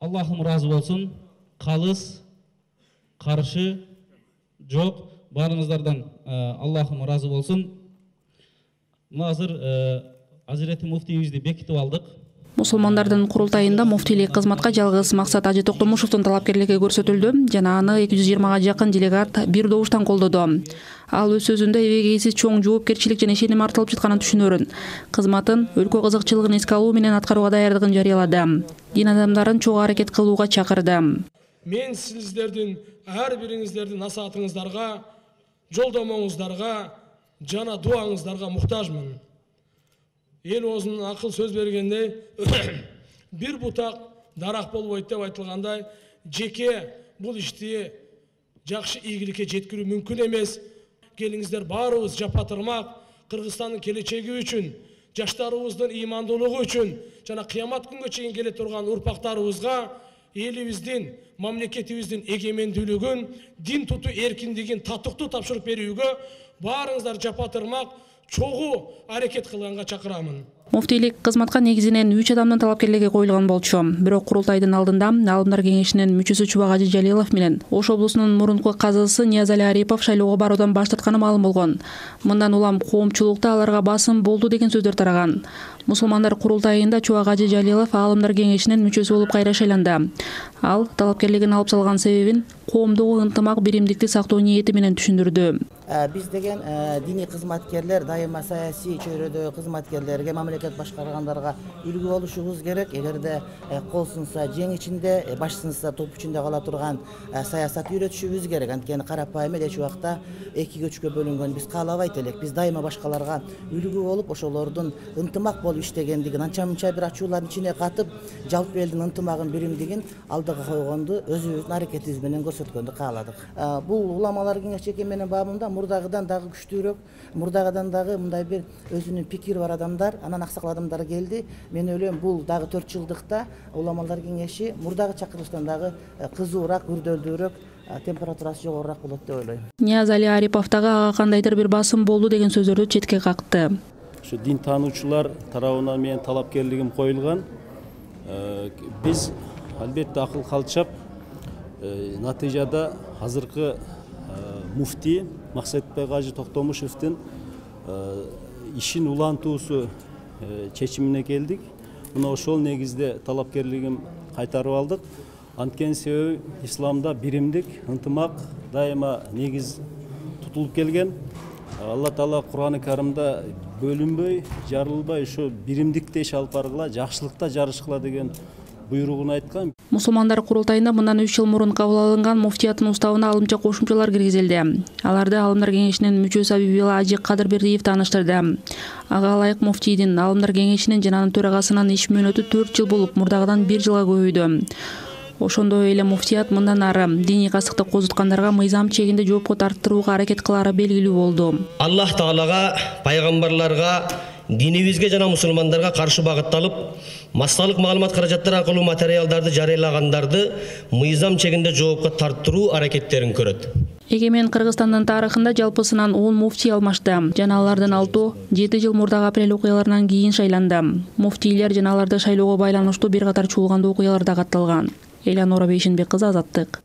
Allah'ım razı olsun. Kalız, karşı, жоқ. Barınızlardan Allah'ım razı olsun. Hazır Hazreti Muftiyimizdi bekitip aldık. Мусулмандардын курултайында муфтийлик кызматка жалгыз Максат Ажы Токтомушевдун талапкерлиги көрсөтүлдү жана аны 220 жакын делегат бир добуштан колдоду. Ал өз сөзүндө эбегейсиз чоң жоопкерчилик жана ишеним артылып жатканын түшүнөрүн, кызматын өлкө кызыкчылыгын эске алуу менен аткарууга даярдыгын жарыялады. Дин адамдарын чогуу аракет кылууга чакырды. Мен сиздердин ар бириңиздердин насаатыңыздарга, жолдомоңуздарга жана дуаңыздарга муктажмын. Ел өзінің ақыл сөз бергенде bir бутак дарак болбойт деп айтылгандай, жеке бул ишти жакшы ийгиликке жеткирүү мүмкүн эмес. Келиңиздер баарыбыз жапатырмак Кыргызстандын келечеги үчүн, жаштарыбыздын ыймандуулугу үчүн жана кыямат күнгө чейин келе турган урпактарыбызга элибиздин, мамлекетибиздин эгемендүүлүгүн, дин тутуу эркиндигин татыктуу тапшырып берүүгө баарыңыздар жапатырмак чогуу аракет кылганга чакырамын. Муфтийлик кызматка негизинен 3 адамдын талапкерлиги коюлган болчу. Бирок курултайдын алдында Алымдар кеңешинин мүчөсү Чубак Ажы Жалилов менен Ош облусунун мурунку казысы Ниязали Арипов шайлоого баруудан баш тартканы маалым болгон. Мындан улам коомчулукта аларга басым болду деген сөздөр тараган. Мусулмандар курултайында Чубак Ажы Жалилов Алымдар кеңешинин мүчөсү болуп кайра шайланды. Ал талапкерлигин алып салган себебин коомдогу ынтымак биримдикти сактоо ниети менен түшүндүрдү. Биз деген диний кызматкерлер дайыма саясий чөйрөдө кызматкерлерге, мамлекет башкаргандарга үлгү болушубуз керек. Эгерде кол сынса жең ичинде, баш сынса топ ичинде кала турган саясат үйрөтүшүбүз керек. Анткени карапайым эч убакта экиге үчкө бөлүнгөн биз каалабайт элек. Биз дайыма башкаларга үлгү болуп, ошолордун ынтымак болуп иштегендигин, анча-мынча бир ачуулардын ичине катып, жалпы элдин ынтымагын, биримдигин алдыга койгонду, өзүбүздүн аракетибиз менен көрсөткөндү кааладык. Бул уламалар кеңешчеги менен бабында мурдагыдан дагы күчтүүрөөк, мурдагыдан дагы мындай бир өзүнүн пикири бар адамдар, анан аксакал адамдар келди. Мен ойлойм, бул дагы 4 жылдыкта уламалар кеңеши мурдагы чакырылыштан дагы кызуураак, күрдөлдүүрөөк, температурасы жогорураак болот деп ойлойм. Ниязали Арипов дагы ага кандайдыр бир басым болду деген сөздөрдү четке какты. Şu din tanıuçular tarafından men talapkerligim koyulgan. Biz albatta akıl kalçap natijada hazırkı mufti Maksat Ajı Toktomuşev'tin işin ulantuusu çeçimine geldik. Buna oşol negizde talapkerligim kaytarıp aldık. Antkeni sebebi İslam'da birimdik, ынтымак daima negiz tutulup gelgen. Allah Taala Kur'an-ı Kerim'de bölünbөй, жарылбай, şu birimdikte iş alып bargıla, жакшылыкта жарышкыла деген буйругун айткан. Мусулмандар курултайында мындан 3 жыл мурун кабыл алынган муфтияттын уставына алымча кошумчалар киргизилди. Аларды Алымдар кеңешинин мүчөсү Абибила Ажы Кадырбердиев тааныштырды. Ага ылайык муфтийдин Алымдар кеңешинин жана анын төрагасынын иш мөөнөтү 4 жыл болуп, мурдагыдан 1 жылга көбөйдү. Ошондой эле муфтият мындан ары диний касыкты козуткандарга мыйзам чегинде жоопко тарттырууга аракет кылары белгилүү болду. Аллах Таалага, пайгамбарларга, динибизге жана мусулмандарга каршы багытталып, массалык маалымат каражаттары аркылуу материалдарды жарыялагандарды мыйзам чегинде жоопко тарттыруу аракеттерин көрөт. Эгемен Кыргызстандын тарыхында жалпысынан 10 муфтий алмашты. Жана алардын 7 жыл мурдагы апрель окуяларынан кийин шайланды. Муфтийлер жана аларды шайлоого байланыштуу бир катар чуулгандуу окуялар да катталган. Элянора Бейшенбек кызы, Азаттык.